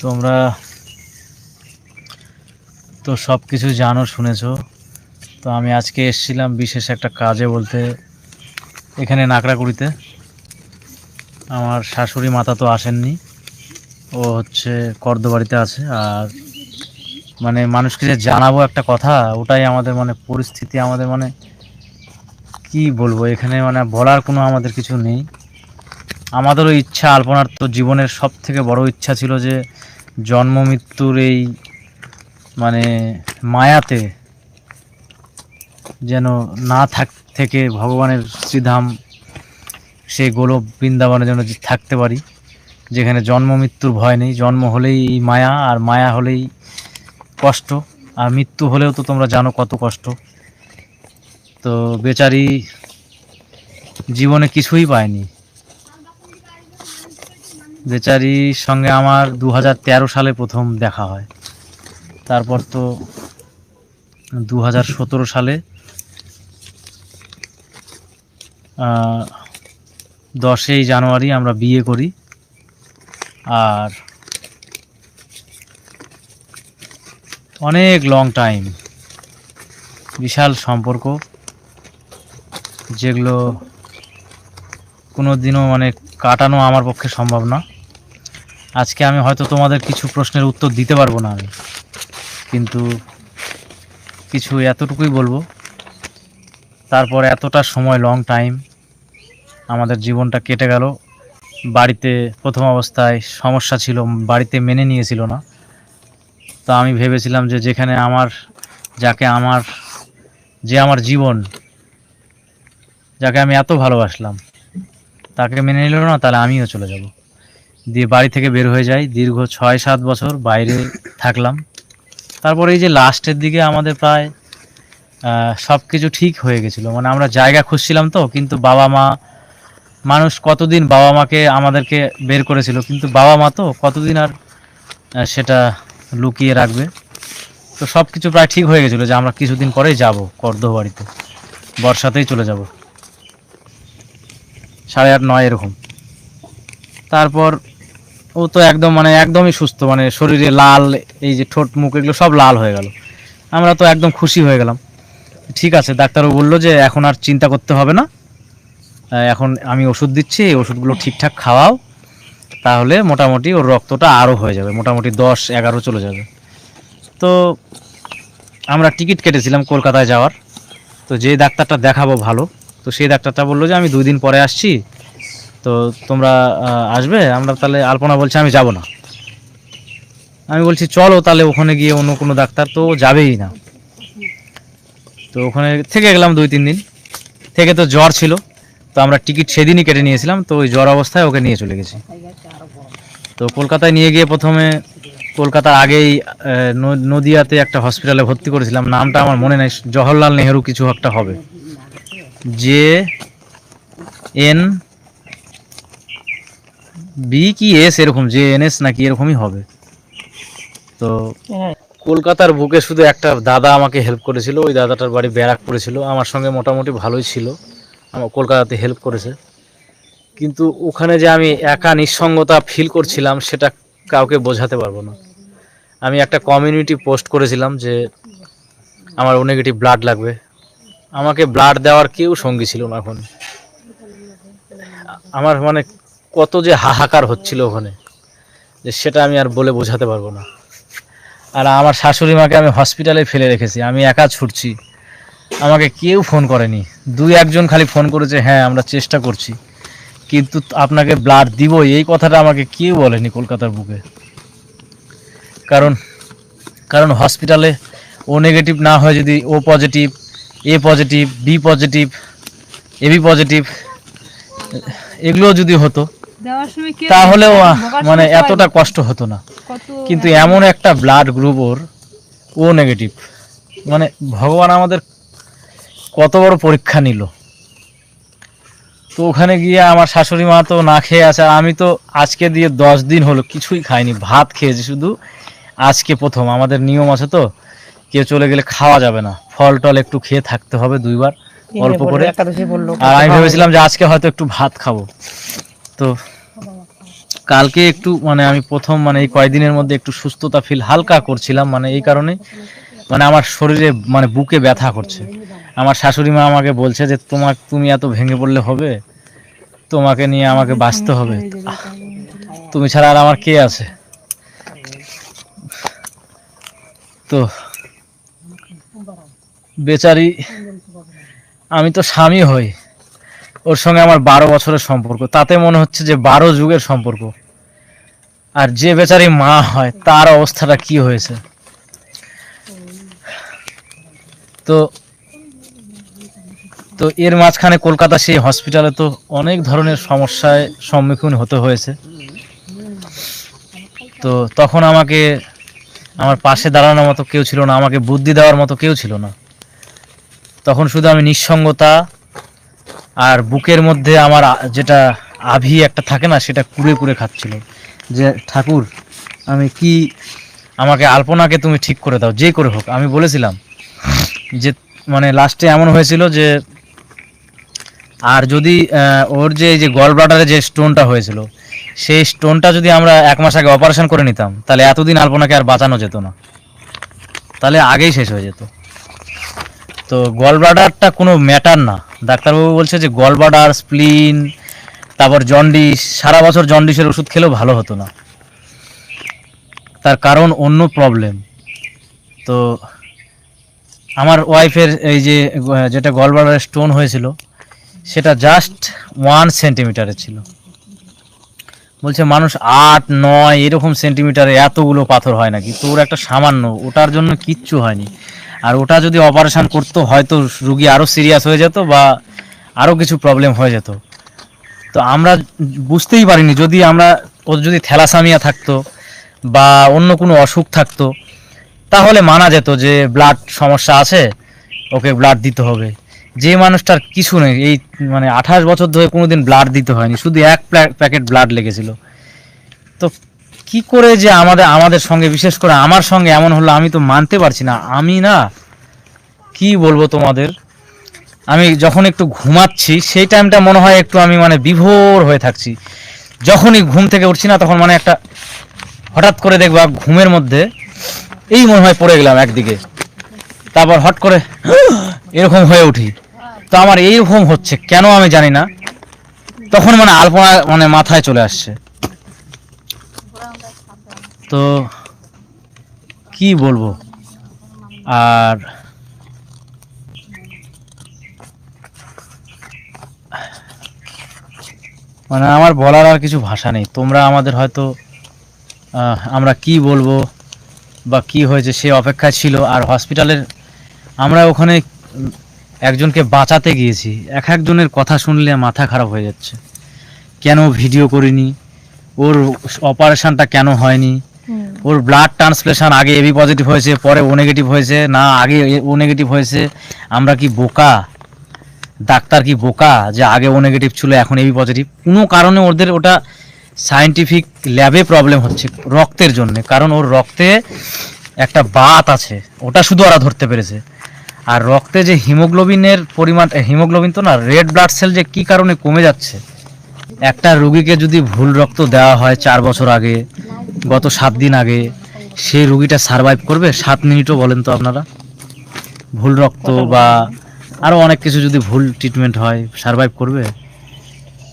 তোমরা তো সব কিছু জানো, শুনেছো। তো আমি আজকে এসেছিলাম বিশেষ একটা কাজে, বলতে এখানে নাকড়াকুড়িতে। আমার শাশুড়ি মাতা তো আসেননি, ও হচ্ছে কর্দবাড়িতে আছে। আর মানে মানুষকে যে জানাবো একটা কথা, ওটাই আমাদের মানে পরিস্থিতি, আমাদের মানে কি বলবো, এখানে মানে বলার কোনো আমাদের কিছু নেই। আমাদেরও ইচ্ছা, আলপনার তো জীবনের সব থেকে বড় ইচ্ছা ছিল যে জন্ম মৃত্যুর এই মানে মায়াতে যেন না থেকে ভগবানের শ্রীধাম সেই গোলক বৃন্দাবনে যেন থাকতে পারি, যেখানে জন্ম মৃত্যুর ভয় নেই। জন্ম হলেই এই মায়া, আর মায়া হলেই কষ্ট, আর মৃত্যু হলেও তো তোমরা জানো কত কষ্ট। তো বেচারি জীবনে কিছুই পায়নি। বেচারির সঙ্গে আমার 2013 সালে প্রথম দেখা হয়। তারপর তো 2017 সালে 10ই জানুয়ারি আমরা বিয়ে করি। আর অনেক লং টাইম, বিশাল সম্পর্ক, যেগুলো কোনো দিনও মানে কাটানো আমার পক্ষে সম্ভব না। আজকে আমি হয়তো তোমাদের কিছু প্রশ্নের উত্তর দিতে পারবো না আমি, কিন্তু কিছু এতটুকুই বলবো। তারপর এতটা সময়, লং টাইম আমাদের জীবনটা কেটে গেল। বাড়িতে প্রথম অবস্থায় সমস্যা ছিল, বাড়িতে মেনে নিয়েছিল না। তো আমি ভেবেছিলাম যে যেখানে আমার, যাকে আমার, যে আমার জীবন, যাকে আমি এত ভালোবাসলাম, তাকে মেনে নিল না, তাহলে আমিও চলে যাব। দিয়ে বাড়ি থেকে বের হয়ে যাই। দীর্ঘ 6-7 বছর বাইরে থাকলাম। তারপরে এই যে লাস্টের দিকে আমাদের প্রায় সব কিছু ঠিক হয়ে গেছিলো, মানে আমরা জায়গা খুঁজছিলাম তো, কিন্তু বাবা মা, মানুষ কতদিন বাবা মাকে আমাদেরকে বের করেছিল, কিন্তু বাবা মা তো কতদিন আর সেটা লুকিয়ে রাখবে। তো সব কিছু প্রায় ঠিক হয়ে গেছিলো যে আমরা কিছুদিন পরেই যাব কর্দবাড়িতে, বর্ষাতেই চলে যাব, 8:30-9 এরকম। তারপর ও তো একদম মানে একদমই সুস্থ, মানে শরীরে লাল, এই যে ঠোঁট মুখ এগুলো সব লাল হয়ে গেল। আমরা তো একদম খুশি হয়ে গেলাম। ঠিক আছে, ডাক্তারও বললো যে এখন আর চিন্তা করতে হবে না, এখন আমি ওষুধ দিচ্ছি, এই ওষুধগুলো ঠিকঠাক খাওয়াও, তাহলে মোটামুটি ওর রক্তটা আরও হয়ে যাবে, মোটামুটি 10-11 চলে যাবে। তো আমরা টিকিট কেটেছিলাম কলকাতায় যাওয়ার। তো যে ডাক্তারটা দেখাবো ভালো, তো সেই ডাক্তারটা বললো যে আমি 2 দিন পরে আসছি, তো তোমরা আসবে? আমরা তাহলে, আলপনা বলছে আমি যাব না। আমি বলছি চলো তাহলে ওখানে গিয়ে অন্য কোনো ডাক্তার, তো যাবেই না। তো ওখানে থেকে গেলাম 2-3 দিন। থেকে তো জ্বর ছিল, তো আমরা টিকিট সেদিনই কেটে নিয়েছিলাম, তো ওই জ্বর অবস্থায় ওকে নিয়ে চলে গেছি। তো কলকাতায় নিয়ে গিয়ে প্রথমে কলকাতার আগেই নদিয়াতে একটা হসপিটালে ভর্তি করেছিলাম, নামটা আমার মনে নেই, জওহরলাল নেহেরু কিছু একটা হবে, JNB কি এস এরকম, JNS নাকি এরকমই হবে। তো কলকাতার বুকে শুধু একটা দাদা আমাকে হেল্প করেছিল, ওই দাদাটার বাড়ি ব্যারাকপুরে ছিল, আমার সঙ্গে মোটামুটি ভালোই ছিল, আমার কলকাতাতে হেল্প করেছে। কিন্তু ওখানে যে আমি একা নিঃসঙ্গতা ফিল করছিলাম, সেটা কাউকে বোঝাতে পারবো না। আমি একটা কমিউনিটি পোস্ট করেছিলাম যে আমার ও নেগেটিভ ব্লাড লাগবে, আমাকে ব্লাড দেওয়ার কেউ সঙ্গী ছিল না এখন। আমার মানে কত যে হাহাকার হচ্ছিল ওখানে, যে সেটা আমি আর বলে বোঝাতে পারবো না। আর আমার শাশুড়ি মাকে আমি হসপিটালে ফেলে রেখেছি, আমি একা ছুটছি, আমাকে কেউ ফোন করেনি। 2-1 জন খালি ফোন করেছে, হ্যাঁ আমরা চেষ্টা করছি, কিন্তু আপনাকে ব্লাড দিব এই কথাটা আমাকে কেউ বলেনি কলকাতার বুকে। কারণ কারণ হসপিটালে ও নেগেটিভ না হয়, যদি O positive, A positive, B positive, AB positive এগুলো যদি হতো, তাহলেও মানে এতটা কষ্ট হতো না। কিন্তু এমন একটা ব্লাড গ্রুপ ওর, ও নেগেটিভ, মানে ভগবান আমাদের কত বড় পরীক্ষা নিল। তো ওখানে গিয়ে আমার শাশুড়ি মা তো না খেয়ে আছে, আমি তো আজকে দিয়ে 10 দিন হলো কিছুই খাইনি, ভাত খেয়েছি শুধু। আজকে প্রথম, আমাদের নিয়ম আছে তো, কেউ চলে গেলে খাওয়া যাবে না, ফল টল একটু খেয়ে থাকতে হবে 2 বার অল্প করে। আর আমি ভেবেছিলাম যে আজকে হয়তো একটু ভাত খাবো। তো কালকে একটু মানে আমি প্রথম মানে এই কয়েকদিনের মধ্যে একটু সুস্থতা ফিল হালকা করছিলাম, মানে এই কারণে মানে আমার শরীরে মানে বুকে ব্যথা করছে। আমার শাশুড়ি মা আমাকে বলছে যে তুমি এত ভেঙে পড়লে হবে, তোমাকে নিয়ে আমাকে বাঁচতে হবে, তুমি ছাড়া আর আমার কে আছে। তো বেচারি, আমি তো স্বামী হই, ওর সঙ্গে আমার 12 বছরের সম্পর্ক, তাতে মনে হচ্ছে যে 12 যুগের সম্পর্ক। আর যে বেচারি মা হয় তার অবস্থাটা কি হয়েছে। তো তো এর মাঝখানে কলকাতা সেই হসপিটালে তো অনেক ধরনের সমস্যায় সম্মুখীন হতে হয়েছে। তো তখন আমাকে আমার পাশে দাঁড়ানোর মতো কেউ ছিল না, আমাকে বুদ্ধি দেওয়ার মতো কেউ ছিল না। তখন শুধু আমি নিঃসঙ্গতা আর বুকের মধ্যে আমার যেটা আভি একটা থাকে না, সেটা কুড়ে কুড়ে খাচ্ছিল যে ঠাকুর আমি কি, আমাকে আলপনাকে তুমি ঠিক করে দাও যে করে হোক। আমি বলেছিলাম যে মানে লাস্টে এমন হয়েছিল যে আর যদি ওর যে এই যে গল ব্লাডারে যে স্টোনটা হয়েছিল, সেই স্টোনটা যদি আমরা 1 মাস আগে অপারেশন করে নিতাম তাহলে এতদিন আলপনাকে আর বাঁচানো যেত না, তাহলে আগেই শেষ হয়ে যেত। তো গল ব্লাডারটা কোনো ম্যাটার না, ডাক্তারবাবু বলছে যে গল ব্লাডার, স্প্লিন, তারপর জন্ডিস, সারা বছর জন্ডিসের ওষুধ খেলেও ভালো হতো না, তার কারণ অন্য প্রবলেম। তো আমার ওয়াইফের এই যে যেটা গল ব্লাডারে স্টোন হয়েছিল সেটা জাস্ট 1 সেন্টিমিটারের ছিল। বলছে মানুষ 8-9 এরকম সেন্টিমিটারে এতগুলো পাথর হয় নাকি, তো ওর একটা সামান্য, ওটার জন্য কিচ্ছু হয়নি। আর ওটা যদি অপারেশন করতো হয়তো রুগী আরও সিরিয়াস হয়ে যেত বা আরও কিছু প্রবলেম হয়ে যেত। তো আমরা বুঝতেই পারিনি, যদি আমরা ওর যদি থ্যালাসামিয়া থাকতো বা অন্য কোনো অসুখ থাকতো তাহলে মানা যেত যে ব্লাড সমস্যা আছে, ওকে ব্লাড দিতে হবে। যে মানুষটার কিছু নেই, এই মানে 28 বছর ধরে কোনোদিন ব্লাড দিতে হয়নি, শুধু 1 প্যাকেট ব্লাড লেগেছিল। তো কি করে যে আমাদের সঙ্গে, বিশেষ করে আমার সঙ্গে এমন হলো আমি তো মানতে পারছি না। আমি না কি বলবো তোমাদের, আমি যখন একটু ঘুমাচ্ছি সেই টাইমটা মনে হয় একটু আমি মানে বিভোর হয়ে থাকছি। যখনই ঘুম থেকে উঠছি না তখন মানে একটা হঠাৎ করে দেখবা ঘুমের মধ্যে এই মনে হয় পড়ে গেলাম একদিকে, তারপর হট করে এরকম হয়ে উঠি। তো আমার এইরকম হচ্ছে কেন আমি জানি না, তখন মানে আলপনা মানে মাথায় চলে আসছে। তো কি বলবো, আর মানে আমার বলার আর কিছু ভাষা নেই। তোমরা আমাদের হয়তো আমরা কি বলবো বা কি হয়েছে সে অপেক্ষা ছিল। আর হসপিটালের আমরা ওখানে একজনকে বাঁচাতে গিয়েছি, একজনের কথা শুনলে মাথা খারাপ হয়ে যাচ্ছে। কেন ভিডিও করিনি, ওর অপারেশনটা কেন হয়নি, ওর ব্লাড ট্রান্সপ্লেশন আগে এবি পজিটিভ হয়েছে পরে ও নেগেটিভ হয়েছে, না আগে ও নেগেটিভ হয়েছে। আমরা কি বোকা, ডাক্তার কি বোকা যে আগে ও নেগেটিভ ছিল এখন এবি পজিটিভ? কোনো কারণে ওদের ওটা সায়েন্টিফিক ল্যাবে প্রবলেম হচ্ছে রক্তের জন্য, কারণ ওর রক্তে একটা বাত আছে, ওটা শুধু ওরা ধরতে পেরেছে। আর রক্তে যে হিমোগ্লোবিনের পরিমাণ, হিমোগ্লোবিন তো না, রেড ব্লাড সেল যে কি কারণে কমে যাচ্ছে। একটা রুগীকে যদি ভুল রক্ত দেওয়া হয় 4 বছর আগে, গত 7 দিন আগে, সেই রুগীটা সারভাইভ করবে 7 মিনিটও? বলেন তো আপনারা। ভুল রক্ত বা আরও অনেক কিছু যদি ভুল ট্রিটমেন্ট হয় সারভাইভ করবে?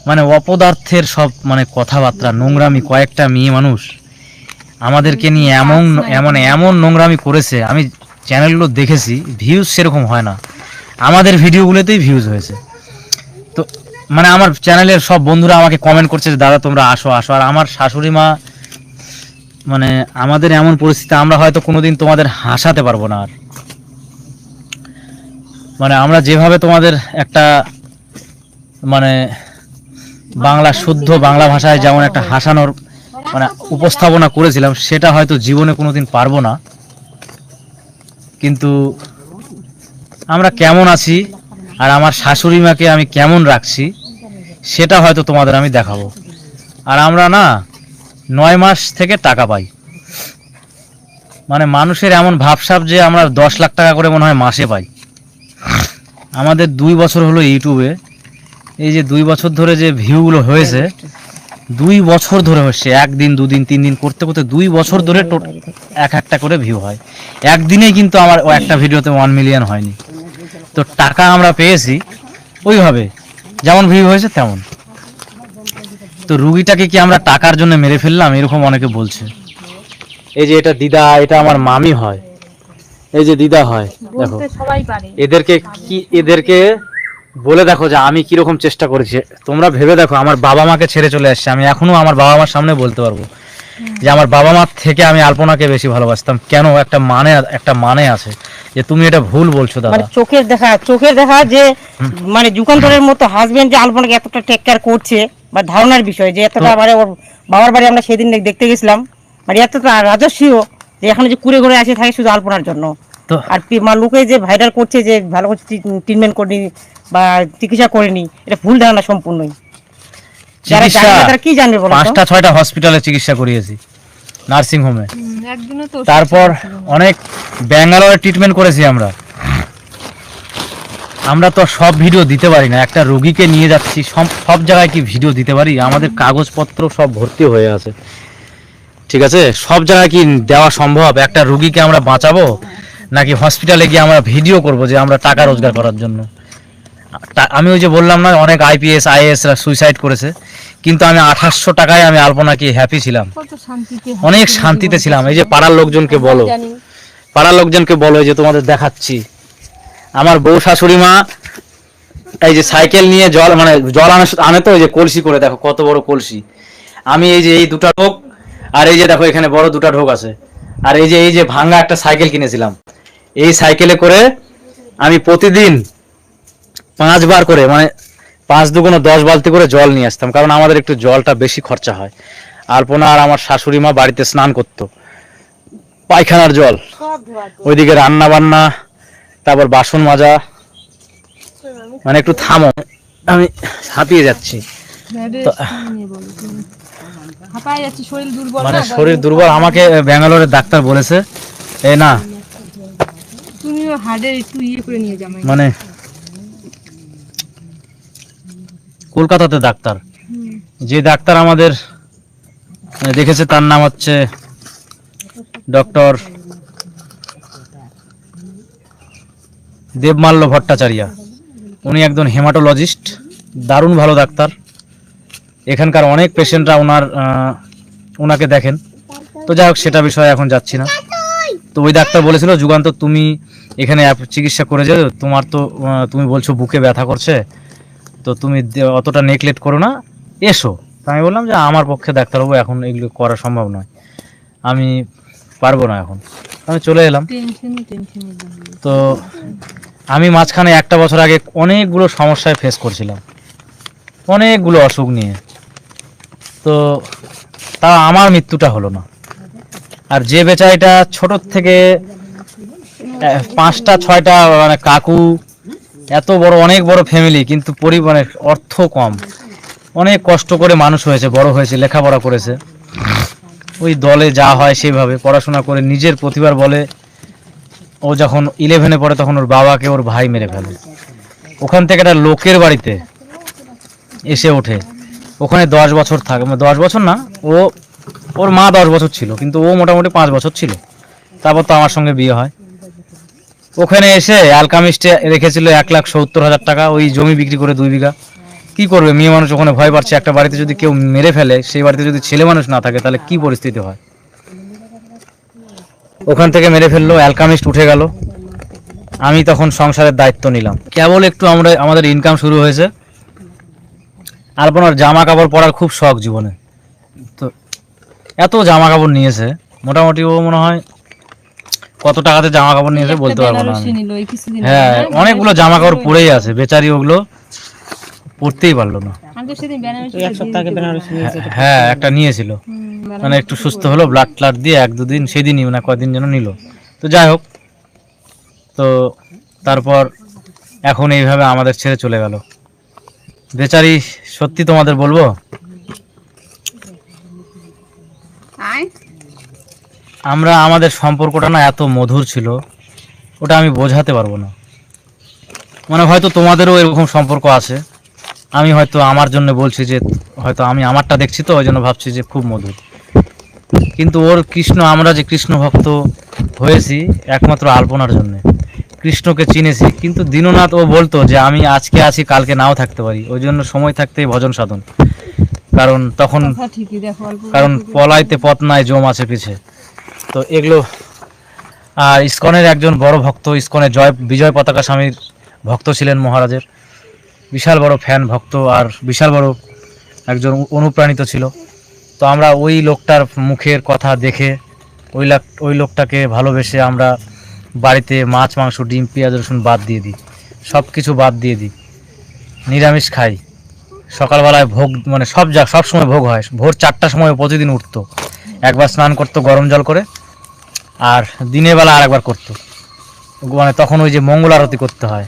মানে অপদার্থের সব মানে কথাবার্তা, নোংরামি। কয়েকটা মেয়ে মানুষ আমাদেরকে নিয়ে এমন এমন এমন নোংরামি করেছে, আমি চ্যানেলগুলো দেখেছি, ভিউজ সেরকম হয় না, আমাদের ভিডিওগুলোতেই ভিউজ হয়েছে। তো মানে আমার চ্যানেলের সব বন্ধুরা আমাকে কমেন্ট করছে যে দাদা তোমরা আসো আসো। আর আমার শাশুড়ি মা মানে আমাদের এমন পরিস্থিতি, আমরা হয়তো কোনোদিন তোমাদের হাসাতে পারবো না। আর মানে আমরা যেভাবে তোমাদের একটা মানে বাংলা শুদ্ধ বাংলা ভাষায় যেমন একটা হাসানোর মানে উপস্থাপনা করেছিলাম, সেটা হয়তো জীবনে কোনোদিন পারবো না। কিন্তু আমরা কেমন আছি আর আমার শাশুড়ি মাকে আমি কেমন রাখছি সেটা হয়তো তোমাদের আমি দেখাবো। আর আমরা না 9 মাস থেকে টাকা পাই, মানে মানুষের এমন ভাবসাব যে আমরা 10 লাখ টাকা করে মনে হয় মাসে পাই। আমাদের 2 বছর হলো ইউটিউবে, এই যে 2 বছর ধরে যে ভিউগুলো হয়েছে 2 বছর ধরে হচ্ছে, 1 দিন 2 দিন 3 দিন করতে করতে 2 বছর ধরে এক একটা করে ভিউ হয়। একদিনেই কিন্তু আমার ও একটা ভিডিওতে 1 মিলিয়ন হয়নি। তো টাকা আমরা পেয়েছি ওইভাবে, যেমন ভিউ হয়েছে তেমন। তো রুগীটাকে কি আমরা টাকার জন্য মেরে ফেললাম, এরকম অনেকে বলছে। এই যে এটা দিদা, এটা আমার মামি হয়, এই যে দিদা হয়, দেখো এদেরকে বলে দেখো যে আমি কিরকম চেষ্টা করেছি। তোমরা ভেবে দেখো, আমার বাবা মাকে ছেড়ে চলে আসছে, আমি এখনো আমার বাবা মার সামনে বলতে পারবো যে আমার বাবা মার থেকে আমি আলপনাকে বেশি ভালোবাসতাম। কেন? একটা মানে আছে যে তুমি এটা ভুল বলছো দাদা। মানে চোখের দেখা যে মানে যুগান্তরের মতো হাজবেন্ড যে আলপনাকে এতটা টেক কেয়ার করছে, বা ধারণার বিষয় যে এতটা, মানে ওর বাবার বাড়ি আমরা সেদিন দেখতে গেছিলাম, মানে এতটা রাজস্বীয় যে এখন যে কুড়ে ঘুরে আসে থাকে শুধু আলপনার জন্য। তো আর লোকে যে ভাইরাল করছে যে ভালো করে ট্রিটমেন্ট করেনি বা চিকিৎসা করেনি, এটা ভুল ধারণা সম্পূর্ণই। যারা জানে না তারা কি জানবে বলো তো? 5টা 6টা হসপিটালে চিকিৎসা করিয়েছি, নার্সিং হোমে, তারপর অনেক ব্যাঙ্গালোরে ট্রিটমেন্ট করেছি আমরা। আমরা তো সব ভিডিও দিতে পারি না, একটা রোগীকে নিয়ে যাচ্ছি, সব জায়গায় কি ভিডিও দিতে পারি? আমাদের কাগজপত্র সব ভর্তি হয়ে আছে, ঠিক আছে? সব জায়গায় কি দেওয়া সম্ভব? একটা রোগীকে আমরা বাঁচাবো নাকি হসপিটালে গিয়ে আমরা ভিডিও করব যে আমরা টাকা রোজগার করার জন্য? আমি ওই যে বললাম না, অনেক আইপিএস আইএএসরা সুইসাইড করেছে, কিন্তু আমি 2800 টাকায় আমি আলপনাকে হ্যাপি ছিলাম, অনেক শান্তিতে ছিলাম। এই যে পাড়ার লোকজনকে বলো, এই যে তোমাদের দেখাচ্ছি, আমার বউ শাশুড়ি মা এই যে সাইকেল নিয়ে জল আনে তো, ওই যে কলসি করে, দেখো কত বড় কলসি। আমি এই যে এই দুটা ঢোক, আর এই যে দেখো এখানে বড় দুটা ঢোক আছে, আর এই যে ভাঙা একটা সাইকেল কিনেছিলাম, এই সাইকেলে করে আমি প্রতিদিন 5 বার করে, মানে 5 দুগুণ 10 বালতি করে জল নিয়ে আসতাম, কারণ আমাদের একটু জলটা বেশি খরচা হয়। আলপনা আর আমার শাশুড়ি মা বাড়িতে স্নান করতো, পায়খানার জল, ওইদিকে রান্না বান্না, তারপর বাসন মাজা। মানে একটু থামো, আমি হাঁপিয়ে যাচ্ছি। মানে শরীর দুর্বল, আমাকে ব্যাঙ্গালোরের ডাক্তার বলেছে এই না মানে কলকাতাতে ডাক্তার, যে ডাক্তার আমাদের দেখেছে তার নাম হচ্ছে ডক্টর দেবমাল্য ভট্টাচার্য। উনি একজন হেমাটোলজিস্ট, দারুণ ভালো ডাক্তার। এখানকার অনেক পেশেন্টরা ওনাকে দেখেন। তো যাই হোক, সেটা বিষয়ে এখন যাচ্ছি না। তো ওই ডাক্তার বলেছিল, যুগান্তর তুমি এখানে চিকিৎসা করে যাও, তুমি বলছো বুকে ব্যথা করছে, তো তুমি অতটা নেগলেক্ট করো না, এসো। আমি বললাম যে আমার পক্ষে ডাক্তারবাবু এখন এগুলো করা সম্ভব নয়, আমি পারবো না এখন। আমি চলে এলাম। তো আমি মাঝখানে 1টা বছর আগে অনেকগুলো সমস্যায় ফেস করছিলাম, অনেকগুলো অসুখ নিয়ে। তো তা আমার মৃত্যুটা হলো না। আর যে বেচারিটা ছোট থেকে 5টা 6টা মানে কাকু, এত বড় অনেক বড় ফ্যামিলি, কিন্তু পরিবারের অর্থ কম, অনেক কষ্ট করে মানুষ হয়েছে, বড় হয়েছে, লেখাপড়া করেছে, ওই দলে যা হয় সেভাবে পড়াশোনা করে নিজের প্রতিভার বলে ও যখন 11-এ পড়ে তখন ওর বাবাকে ওর ভাই মেরে ফেলে। ওখান থেকে একটা লোকের বাড়িতে এসে ওঠে, ওখানে 10 বছর থাকে, 10 বছর না, ওর মা 10 বছর ছিল, কিন্তু ও মোটামুটি 5 বছর ছিল। তারপর তো আমার সঙ্গে বিয়ে হয়। ওখানে এসে অ্যালকামিস্টে রেখেছিল 1,70,000 টাকা, ওই জমি বিক্রি করে 2 বিঘা। কি করবে মেয়ে মানুষ? ওখানে ভয় পাচ্ছে, একটা বাড়িতে যদি কেউ মেরে ফেলে, সেই বাড়িতে যদি ছেলে মানুষ না থাকে তাহলে কি পরিস্থিতি হয়। ওখান থেকে মেরে ফেললো, অ্যালকামিস্ট উঠে গেল। আমি তখন সংসারের দায়িত্ব নিলাম, কেবল একটু আমাদের ইনকাম শুরু হয়েছে। আলপনার জামা কাপড় পরার খুব শখ জীবনে, তো এত জামা কাপড় নিয়েছে, মোটামুটি ও মনে হয় কত টাকাতে জামা কাপড় নিয়েছে বলতে পারবো না আমি। হ্যাঁ, অনেকগুলো জামা কাপড় পরেই আছে, বেচারি ওগুলো পরতেই পারলো না। হ্যাঁ, একটা নিয়েছিল, মানে একটু সুস্থ হলো, ব্লাড ট্লাড দিয়ে 1-2 দিন, সেদিনই না কয়দিন যেন নিল। তো যাই হোক, তো তারপর এখন এইভাবে আমাদের ছেড়ে চলে গেল বেচারি। সত্যি তোমাদের বলবো, আমাদের সম্পর্কটা না এত মধুর ছিল, ওটা আমি বোঝাতে পারবো না। মানে হয়তো তোমাদেরও এরকম সম্পর্ক আছে, আমি হয়তো আমার জন্য বলছি যে হয়তো আমি আমারটা দেখছি তো ওই জন্য ভাবছি যে খুব মধুর, কিন্তু ওর কৃষ্ণ, আমরা যে কৃষ্ণ ভক্ত হয়েছি একমাত্র আলপনার জন্য, কৃষ্ণকে চিনেছি। কিন্তু দীননাথ ও বলতো যে আমি আজকে আছি কালকে নাও থাকতে পারি, ওই জন্য সময় থাকতেই ভজন সাধন, কারণ তখন কারণ পলাইতে পথ নাই জম আছে পিছে। তো এগুলো। আর ইসকনের একজন বড় ভক্ত, ইসকনের বিজয় পতাকা স্বামীর ভক্ত ছিলেন মহারাজের, বিশাল বড় ফ্যান ভক্ত আর বিশাল বড় একজন অনুপ্রাণিত ছিল। তো আমরা ওই লোকটার মুখের কথা দেখে ওই লোকটাকে ভালোবেসে আমরা বাড়িতে মাছ মাংস ডিম পেঁয়াজ রসুন বাদ দিয়ে দিই, সব কিছু বাদ দিয়ে দিই, নিরামিষ খাই। সকালবেলায় ভোগ মানে সব সময় ভোগ হয়, ভোর 4টার সময় প্রতিদিন উঠতো, একবার স্নান করতো গরম জল করে, আর দিনের বেলা আর একবার করতো, মানে তখন ওই যে মঙ্গল আরতি করতে হয়।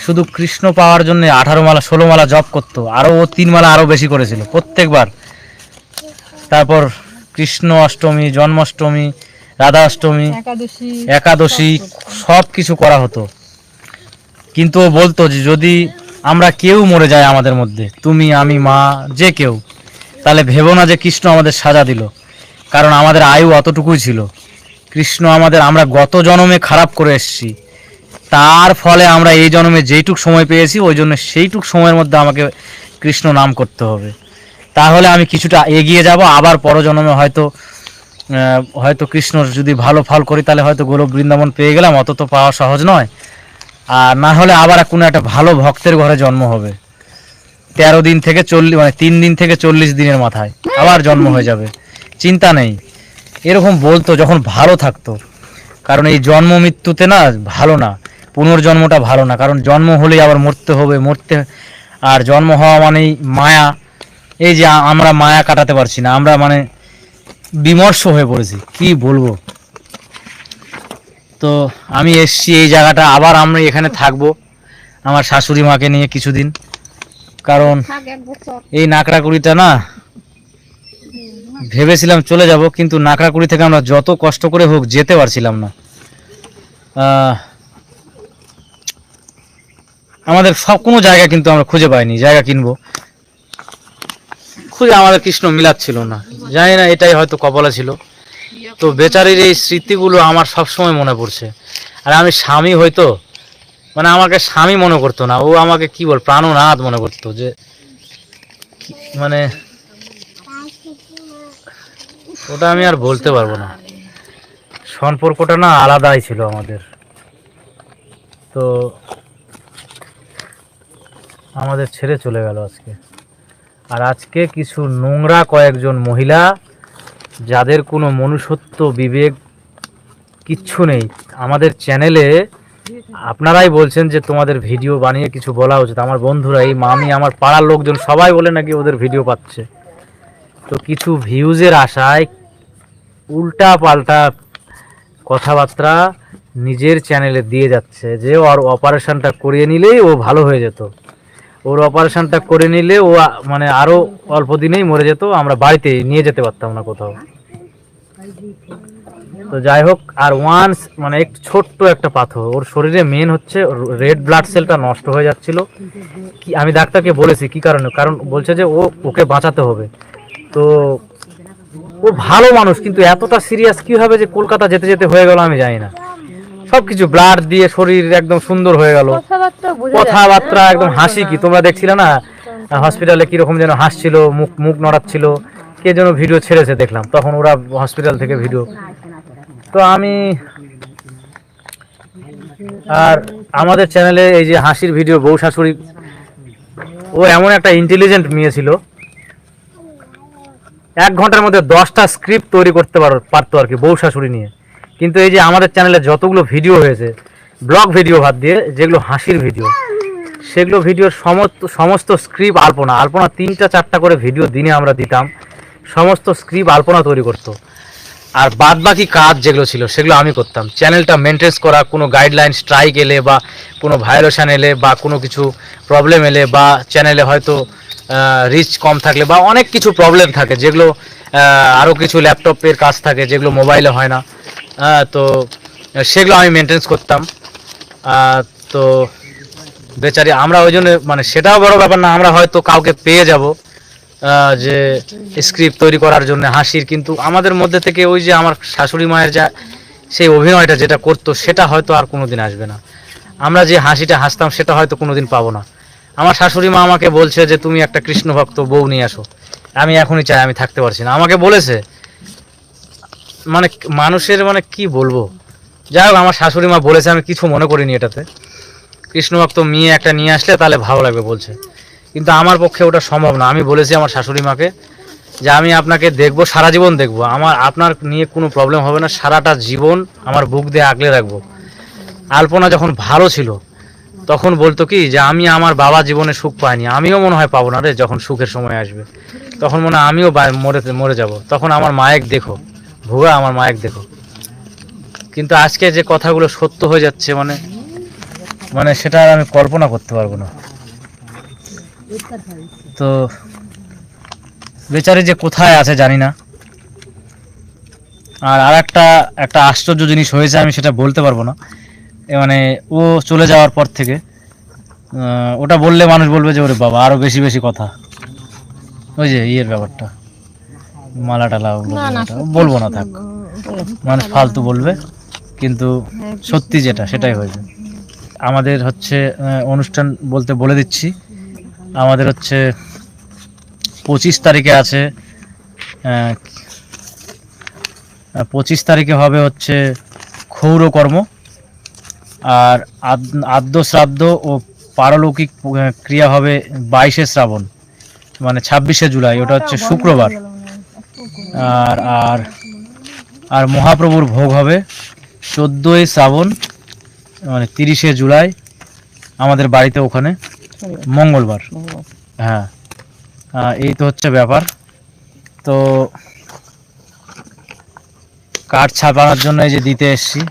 শুধু কৃষ্ণ পাওয়ার জন্য 18 মালা 16 মালা জপ করতো, আরও ও 3 মালা আরও বেশি করেছিল প্রত্যেকবার। তারপর কৃষ্ণ অষ্টমী, জন্মাষ্টমী, রাধা অষ্টমী, একাদশী সব কিছু করা হতো। কিন্তু ও বলতো যে যদি আমরা কেউ মরে যায় আমাদের মধ্যে, তুমি আমি মা যে কেউ, তাহলে ভেবো না যে কৃষ্ণ আমাদের সাজা দিল, কারণ আমাদের আয়ু অতটুকুই ছিল। কৃষ্ণ আমরা গত জন্মে খারাপ করে এসেছি, তার ফলে আমরা এই জন্মে যেইটুক সময় পেয়েছি ওই জন্য সেইটুক সময়ের মধ্যে আমাকে কৃষ্ণ নাম করতে হবে, তাহলে আমি কিছুটা এগিয়ে যাব। আবার পরজন্মে হয়তো কৃষ্ণ যদি ভালো ফল করি তাহলে হয়তো গোলক বৃন্দাবন পেয়ে গেলাম, অত তো পাওয়া সহজ নয়। আর না হলে আবার কোনো একটা ভালো ভক্তের ঘরে জন্ম হবে, 13 দিন থেকে 40 মানে 3 দিন থেকে 40 দিনের মাথায় আবার জন্ম হয়ে যাবে, চিন্তা নেই। এরকম বলতো যখন ভালো থাকতো, কারণ এই জন্ম মৃত্যুতে না ভালো না, পুনর্জন্মটা ভালো না, কারণ জন্ম হলেই আবার মরতে হবে, আর জন্ম হওয়া মানেই মায়া। এই যে আমরা মায়া কাটাতে পারছি না, আমরা মানে বিমর্ষ হয়ে পড়েছি, কি বলবো। তো আমি এসছি এই জায়গাটা, আবার আমরা এখানে থাকবো আমার শাশুড়ি মাকে নিয়ে কিছুদিন, কারণ এই নাকড়াকুড়িটা না ভেবেছিলাম চলে যাব, কিন্তু নাকড়াকুড়ি থেকে আমরা যত কষ্ট করে হোক যেতে পারছিলাম না। আমাদের সব কোনো জায়গা কিন্তু আমরা খুঁজে পাইনি, জায়গা কিনবো খুঁজে আমাদের কৃষ্ণ মিলাচ্ছিল না, জানি না এটাই হয়তো কপালে ছিল। তো বেচারির এই স্মৃতিগুলো আমার সবসময় মনে পড়ছে। আর আমি স্বামী হয়তো মানে আমাকে স্বামী মনে করতো না, ও আমাকে কি বল প্রাণনাথ মনে করতো, যে মানে ওটা আমি আর বলতে পারবো না, সম্পর্কটা না আলাদাই ছিল আমাদের। তো আমাদের ছেড়ে চলে গেল আজকে। আর আজকে কিছু নোংরা কয়েকজন মহিলা, যাদের কোনো মনুষ্যত্ব বিবেক কিচ্ছু নেই, আমাদের চ্যানেলে আপনারাই বলছেন যে তোমাদের ভিডিও বানিয়ে কিছু বলা উচিত। আমার বন্ধুরা, এই মামি, আমার পাড়ার লোকজন সবাই বলে নাকি ওদের ভিডিও পাচ্ছে। তো কিছু ভিউজের আশায় উল্টা পাল্টা কথাবার্তা নিজের চ্যানেলে দিয়ে যাচ্ছে, যে ওর অপারেশনটা করিয়ে নিলেই ও ভালো হয়ে যেত, ওর অপারেশনটা করে নিলে ও মানে আরো অল্প দিনেই মরে যেত, আমরা বাড়িতে নিয়ে যেতে পারতাম না কোথাও। তো যাই হোক, আর ওয়ান্স মানে একটু ছোট্ট একটা পাথর ওর শরীরে, মেন হচ্ছে রেড ব্লাড সেলটা নষ্ট হয়ে যাচ্ছিল। কি আমি ডাক্তারকে বলেছি কি কারণে, কারণ বলছে যে ওকে বাঁচাতে হবে। তো ও ভালো মানুষ, কিন্তু এতটা সিরিয়াস কি হবে যে কলকাতা যেতে যেতে হয়ে গেল আমি জানি না। সবকিছু ব্লাড দিয়ে শরীর একদম সুন্দর হয়ে গেল, কথাবার্তা একদম হাসি, কি তোমরা দেখছিলে না হসপিটালে কিরকম যেন হাসছিল, মুখ নড়াচ্ছিল, কে যেন ভিডিও ছেড়েছে দেখলাম, তখন ওরা হসপিটাল থেকে ভিডিও। তো আমি আর আমাদের চ্যানেলে এই যে হাসির ভিডিও, বউ শাশুড়ি, ও এমন একটা ইন্টেলিজেন্ট মেয়ে ছিল, 1 ঘন্টার মধ্যে 10টা স্ক্রিপ্ট তৈরি করতে পারতো আর কি বউ শাশুড়ি নিয়ে। কিন্তু এই যে আমাদের চ্যানেলে যতগুলো ভিডিও হয়েছে, ব্লগ ভিডিও বাদ দিয়ে যেগুলো হাসির ভিডিও, সেগুলো ভিডিওর সমস্ত স্ক্রিপ্ট আলপনা 3টা 4টা করে ভিডিও দিনে আমরা দিতাম, সমস্ত স্ক্রিপ্ট আলপনা তৈরি করতো। আর বাদ বাকি কাজ যেগুলো ছিল সেগুলো আমি করতাম, চ্যানেলটা মেনটেন করা, কোনো গাইডলাইন স্ট্রাইক এলে বা কোনো ভায়োলেশন এলে বা কোনো কিছু প্রবলেম এলে বা চ্যানেলে হয়তো রিচ কম থাকলে বা অনেক কিছু প্রবলেম থাকে, যেগুলো আরও কিছু ল্যাপটপের কাজ থাকে যেগুলো মোবাইলে হয় না, তো সেগুলো আমি মেনটেন করতাম। তো বেচারি আমরা ওই জন্য মানে সেটাও বড় ব্যাপার না, আমরা হয়তো কাউকে পেয়ে যাব যে স্ক্রিপ্ট তৈরি করার জন্য হাসির, কিন্তু আমাদের মধ্যে থেকে ওই যে আমার শাশুড়ি মায়ের যা সেই অভিনয়টা যেটা করতো সেটা হয়তো আর কোনোদিন আসবে না। আমরা যে হাসিটা হাসতাম সেটা হয়তো কোনোদিন পাবো না। আমার শাশুড়ি মা আমাকে বলছে যে তুমি একটা কৃষ্ণ ভক্ত বউ নিয়ে আসো, আমি এখনই চাই, আমি থাকতে পারছি না, আমাকে বলেছে। মানে মানুষের মানে কি বলবো, যাই হোক আমার শাশুড়ি মা বলেছে, আমি কিছু মনে করিনি এটাতে। কৃষ্ণ ভক্ত মেয়ে একটা নিয়ে আসলে তাহলে ভালো লাগবে বলছে, কিন্তু আমার পক্ষে ওটা সম্ভব না। আমি বলেছি আমার শাশুড়ি মাকে যে আমি আপনাকে দেখবো, সারা জীবন দেখবো, আমার আপনার নিয়ে কোনো প্রবলেম হবে না, সারাটা জীবন আমার বুক দিয়ে আগলে রাখবো। আলপনা যখন ভালো ছিল তখন বলতো কি যে আমি আমার বাবা জীবনে সুখ পাইনি, আমিও মনে হয় পাবো না রে, যখন সুখের সময় আসবে তখন মনে হয় আমিও মরে যাব, তখন আমার মায়ের দেখো ভুয়া, আমার মায়ের দেখো। কিন্তু আজকে যে কথাগুলো সত্য হয়ে যাচ্ছে, মানে মানে সেটা আর আমি কল্পনা করতে পারবো না। তো বেচারি যে কোথায় আছে জানি না। আর একটা আশ্চর্য জিনিস হয়েছে, আমি সেটা বলতে পারবো না। মানে ও চলে যাওয়ার পর থেকে ওটা বললে মানুষ বলবে যে ওরে বাবা আরো বেশি বেশি কথা, ওই যে ইয়ের ব্যাপারটা, মালা টালা ওগুলো ব্যাপারটা, বলবো না থাক, মানুষ ফালতু বলবে, কিন্তু সত্যি যেটা সেটাই হয়েছে। আমাদের হচ্ছে অনুষ্ঠান বলতে বলে দিচ্ছি, আমাদের হচ্ছে 25 তারিখে আছে, 25 তারিখে হবে হচ্ছে ক্ষৌরকর্ম, আর আদ্য শ্রাদ্ধ ও পারলৌকিক ক্রিয়া হবে 22শে শ্রাবণ, মানে 26শে জুলাই, ওটা হচ্ছে শুক্রবার। আর আর আর মহাপ্রভুর ভোগ হবে 14ই শ্রাবণ, মানে 30শে জুলাই আমাদের বাড়িতে ওখানে, মঙ্গলবার। হ্যাঁ, এই তো হচ্ছে ব্যাপার। তো কার্ড ছাপানোর জন্য এই যে দিতে এসছি,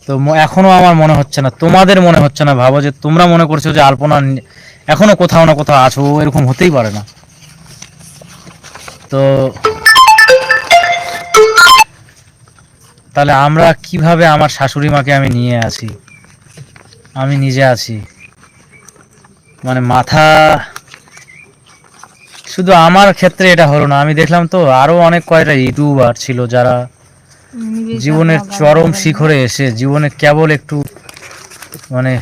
তো এখনো আমার মনে হচ্ছে না, তোমাদের মনে হচ্ছে না, ভাবো যে তোমরা মনে করছো যে আলপনা এখনো কোথাও না কোথাও আছো, এরকম হতেই পারে না। তো তাহলে আমরা কিভাবে আমার শাশুড়ি মাকে আমি নিয়ে আসি, আমি নিজে আছি, মানে মাথা, শুধু আমার ক্ষেত্রে এটা হলো না, আমি দেখলাম তো আরো অনেক কয়টা ইউটিউবার ছিল যারা জীবনের চরম শিখরে এসে জীবনে কেবল একটু মানে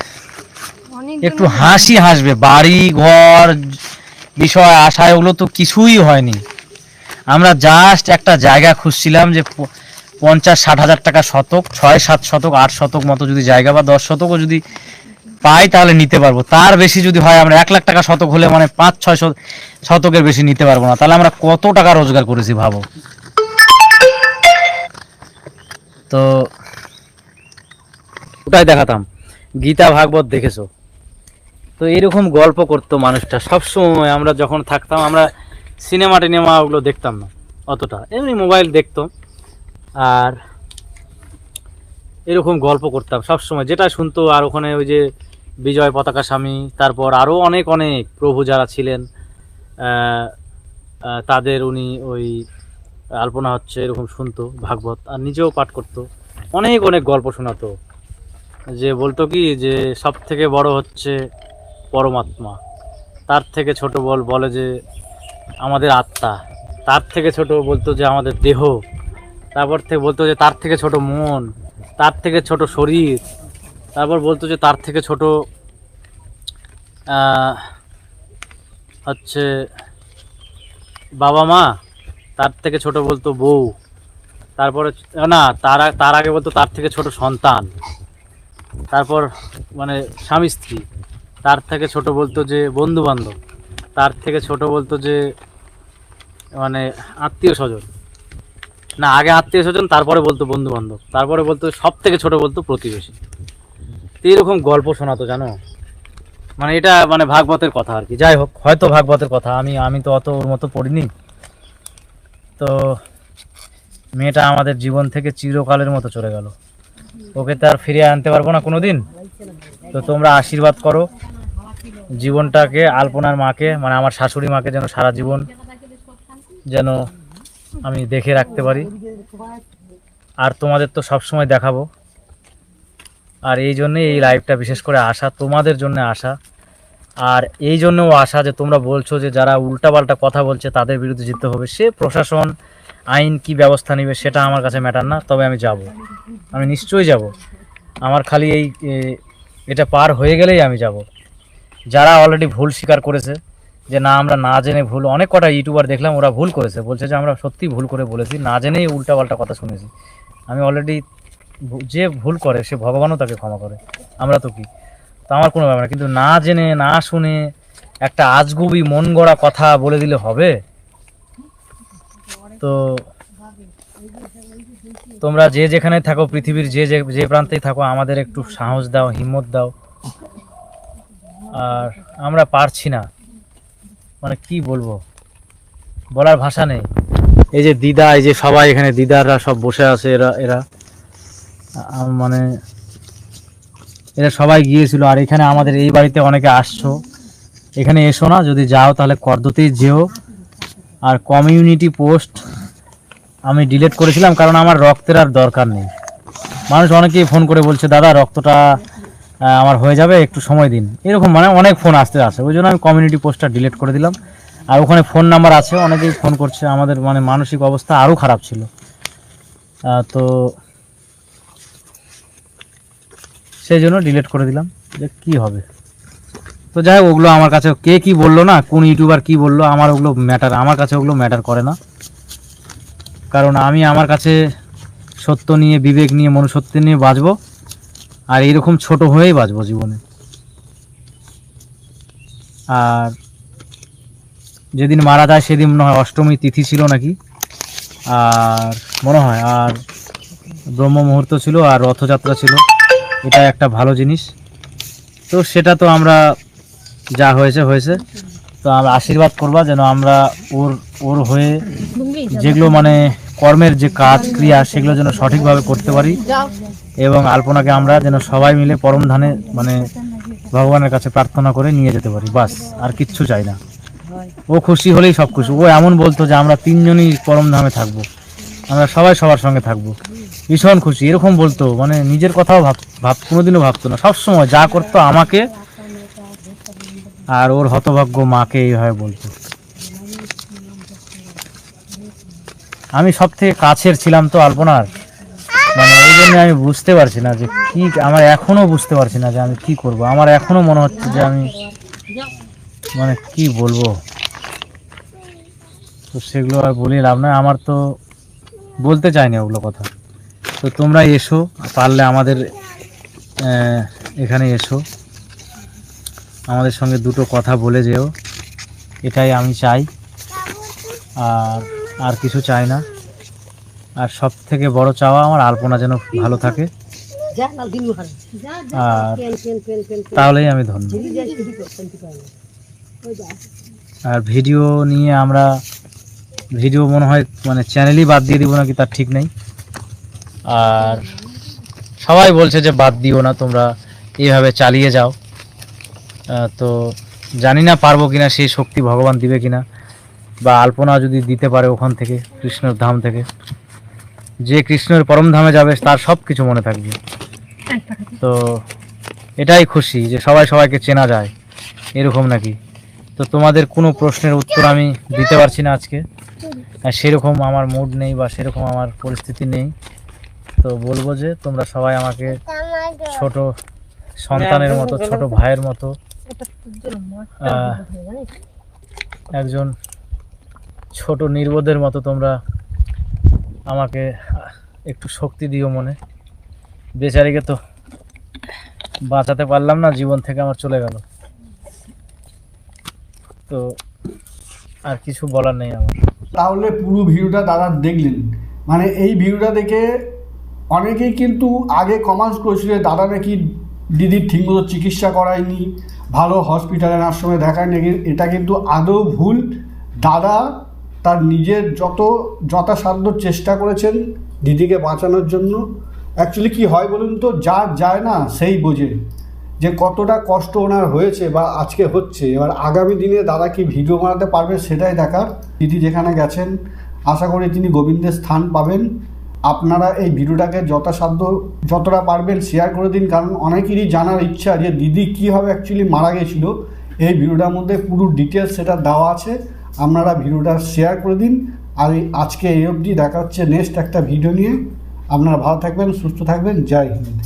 একটু হাসি হাসবে, বাড়ি ঘর বিষয় আশায় ওগুলো তো কিছুই হয়নি। আমরা জাস্ট একটা জায়গা খুঁজছিলাম যে 50-60 হাজার টাকা শতক, 6-7 শতক 8 শতক মতো যদি জায়গা বা 10 শতকও যদি পাই তাহলে নিতে পারবো, তার বেশি যদি হয় আমরা 1 লাখ টাকা শতক হলে মানে 5-6 শতকের বেশি নিতে পারবো না। তাহলে আমরা কত টাকা রোজগার করেছি ভাবো। তো ওটাই দেখাতাম, গীতা ভাগবত দেখেছো তো, এরকম গল্প করতো মানুষটা সবসময়। আমরা যখন থাকতাম, আমরা সিনেমা টিনেমা ওগুলো দেখতাম না অতটা, এমনি মোবাইল দেখতো, আর এরকম গল্প করতাম সবসময়, যেটা শুনতো। আর ওখানে ওই যে বিজয় পতাকা স্বামী, তারপর আরও অনেক অনেক প্রভু যারা ছিলেন, তাদের উনি ওই আলপনা হচ্ছে এরকম শুনতো ভাগবত, আর নিজেও পাঠ করতো, অনেক অনেক গল্প শোনাতো। যে বলতো কি যে সব থেকে বড় হচ্ছে পরমাত্মা, তার থেকে ছোট বলে যে আমাদের আত্মা, তার থেকে ছোট বলতো যে আমাদের দেহ, তারপর থেকে বলতো যে তার থেকে ছোট মন, তার থেকে ছোট শরীর, তারপর বলতো যে তার থেকে ছোট হচ্ছে বাবা মা, তার থেকে ছোট বলতো বউ, তারপরে না তার আগে বলতো তার থেকে ছোট সন্তান, তারপর মানে স্বামী স্ত্রী, তার থেকে ছোট বলতো যে বন্ধু বান্ধব, তার থেকে ছোট বলতো যে মানে আত্মীয় স্বজন, না আগে আত্মীয় স্বজন, তারপরে বলতো বন্ধু বান্ধব, তারপরে বলতো সব থেকে ছোট বলতো প্রতিবেশী। তো এরকম গল্প শোনাতো জানো, মানে এটা মানে ভাগবতের কথা আর কি। যাই হোক, হয়তো ভাগবতের কথা, আমি তো অত ওর মতো পড়িনি। তো মেয়েটা আমাদের জীবন থেকে চিরকালের মতো চলে গেল, ওকে তো আর ফিরিয়ে আনতে পারবো না কোনোদিন। তো তোমরা আশীর্বাদ করো জীবনটাকে, আলপনার মাকে মানে আমার শাশুড়ি মাকে যেন সারা জীবন যেন আমি দেখে রাখতে পারি। আর তোমাদের তো সবসময় দেখাবো, আর এই জন্যে এই লাইভটা বিশেষ করে আসা, তোমাদের জন্য আসা। আর এই জন্যও আসা যে তোমরা বলছো যে যারা উল্টাপাল্টা কথা বলছে তাদের বিরুদ্ধে যেতে হবে, সে প্রশাসন আইন কি ব্যবস্থা নেবে সেটা আমার কাছে ম্যাটার না, তবে আমি যাব, আমি নিশ্চয়ই যাব। আমার খালি এটা পার হয়ে গেলেই আমি যাব। যারা অলরেডি ভুল স্বীকার করেছে যে না আমরা না জেনে ভুল, অনেক কটা ইউটিউবার দেখলাম ওরা ভুল করেছে, বলছে যে আমরা সত্যি ভুল করে বলেছি, না জেনেই উল্টাপাল্টা কথা শুনেছি। আমি অলরেডি, যে ভুল করে সে ভগবানও তাকে ক্ষমা করে, আমরা তো কি, তো আমার কোনো ব্যাপার না। কিন্তু না জেনে না শুনে একটা আজগুবি মন গড়া কথা বলে দিলে হবে? তো তোমরা যে যেখানে থাকো, পৃথিবীর যে প্রান্তেই থাকো, আমাদের একটু সাহস দাও, হিম্মত দাও। আর আমরা পারছি না, মানে কি বলবো, বলার ভাষা নেই। এই যে দিদা, এই যে সবাই এখানে দিদাররা সব বসে আছে, এরা মানে এরা সবাই গিয়েছিল। আর এখানে আমাদের এই বাড়িতে অনেকে আসছো, এখানে এসো না, যদি যাও তাহলে কর্দতেই যেও। আর কমিউনিটি পোস্ট আমি ডিলিট করেছিলাম, কারণ আমার রক্তের আর দরকার নেই। মানুষ অনেকেই ফোন করে বলছে দাদা রক্তটা আমার হয়ে যাবে, একটু সময় দিন, এরকম মানে অনেক ফোন আসতে আসে, ওই জন্য আমি কমিউনিটি পোস্টটা ডিলিট করে দিলাম। আর ওখানে ফোন নাম্বার আছে, অনেকেই ফোন করছে, আমাদের মানে মানসিক অবস্থা আরও খারাপ ছিল। তো সেই জন্য ডিলিট করে দিলাম, যে কী হবে। তো যাই হোক, ওগুলো আমার কাছে কে কী বললো না, কোন ইউটিউবার কী বললো, আমার ওগুলো ম্যাটার, আমার কাছে ওগুলো ম্যাটার করে না। কারণ আমি আমার কাছে সত্য নিয়ে, বিবেক নিয়ে, মনুষ্যত্ব নিয়ে বাঁচবো, আর এইরকম ছোট হয়েই বাঁচবো জীবনে। আর যেদিন মারা যায় সেদিন মনে হয় অষ্টমী তিথি ছিল নাকি, আর মনে হয় আর ব্রহ্ম মুহূর্ত ছিল, আর রথযাত্রা ছিল, এটা একটা ভালো জিনিস। তো সেটা তো আমরা, যা হয়েছে হয়েছে, তো আমরা আশীর্বাদ করবা যেন আমরা ওর হয়ে যেগুলো মানে কর্মের যে কাজ ক্রিয়া সেগুলো যেন সঠিকভাবে করতে পারি, এবং আলপনাকে আমরা যেন সবাই মিলে পরম ধানে মানে ভগবানের কাছে প্রার্থনা করে নিয়ে যেতে পারি, বাস আর কিচ্ছু চাই না। ও খুশি হলেই সব খুশি। ও এমন বলতো যে আমরা তিনজনই পরম ধামে থাকবো, আমরা সবাই সবার সঙ্গে থাকবো, ভীষণ খুশি, এরকম বলতো। মানে নিজের কথাও কোনোদিনও ভাবতো না, সবসময় যা করতো আমাকে আর ওর হতভাগ্য মাকে এইভাবে বলতো। আমি সব থেকে কাছের ছিলাম তো আলপনার, মানে ওই জন্য আমি বুঝতে পারছি না যে কি, আমার এখনো বুঝতে পারছি না যে আমি কি করব। আমার এখনো মনে হচ্ছে যে আমি মানে কি বলবো, তো সেগুলো আর বলে লাভ নয়, আমার তো বলতে চাইনি ওগুলো কথা। তো তোমরা এসো, পারলে আমাদের এখানে এসো, আমাদের সঙ্গে দুটো কথা বলে যেও, এটাই আমি চাই, আর কিছু চাই না। আর সব থেকে বড় চাওয়া আমার আলপনা যেন ভালো থাকে, আর তাহলেই আমি ধন্য। আর ভিডিও নিয়ে আমরা ভিডিও মনে হয় মানে চ্যানেলই বাদ দিয়ে দিব নাকি তার ঠিক নেই। আর সবাই বলছে যে বাদ দিও না, তোমরা এইভাবে চালিয়ে যাও। তো জানি না পারবো কিনা, সেই শক্তি ভগবান দিবে কিনা, বা আলপনা যদি দিতে পারে ওখান থেকে, কৃষ্ণের ধাম থেকে, যে কৃষ্ণের পরম ধামে যাবে তার সব কিছু মনে থাকবে। তো এটাই খুশি যে সবাই সবাইকে চেনা যায়, এরকম নাকি। তো তোমাদের কোনো প্রশ্নের উত্তর আমি দিতে পারছি না আজকে, সেরকম আমার মুড নেই বা সেরকম আমার পরিস্থিতি নেই। তো বলবো যে তোমরা সবাই আমাকে ছোট সন্তানের মতো, ছোট ভাইয়ের মতো, একজন ছোট নির্বোধের মতো তোমরা আমাকে একটু শক্তি দিও মনে। বেচারিকে তো বাঁচাতে পারলাম না, জীবন থেকে আমার চলে গেল, তো আর কিছু বলার নেই আমার। তাহলে পুরো ভিডিওটা দাদা দেখলেন, মানে এই ভিডিওটা দেখে অনেকেই কিন্তু আগে কমেন্টস করেছিল দাদা নাকি দিদির ঠিকমতো চিকিৎসা করায়নি, ভালো হসপিটালে নার্সমে দেখায় নাকি। এটা কিন্তু আদৌ ভুল। দাদা তার নিজের যথাসাধ্য চেষ্টা করেছেন দিদিকে বাঁচানোর জন্য। অ্যাকচুয়ালি কি হয় বলুন তো, যার যায় না সেই বোঝে যে কতটা কষ্ট ওনার হয়েছে বা আজকে হচ্ছে। এবার আগামী দিনে দাদা কি ভিডিও বানাতে পারবে সেটাই দেখার। দিদি যেখানে গেছেন আশা করি তিনি গোবিন্দের স্থান পাবেন। আপনারা এই ভিডিওটাকে যথাসাধ্য যতটা পারবেন শেয়ার করে দিন, কারণ অনেকেরই জানার ইচ্ছা যে দিদি কীভাবে অ্যাকচুয়ালি মারা গেছিল। এই ভিডিওটার মধ্যে পুরো ডিটেলস সেটা দেওয়া আছে, আপনারা ভিডিওটা শেয়ার করে দিন। আর আজকে এই অবধি, দেখা হচ্ছে নেক্সট একটা ভিডিও নিয়ে। আপনারা ভালো থাকবেন, সুস্থ থাকবেন, জয় হিন্দ।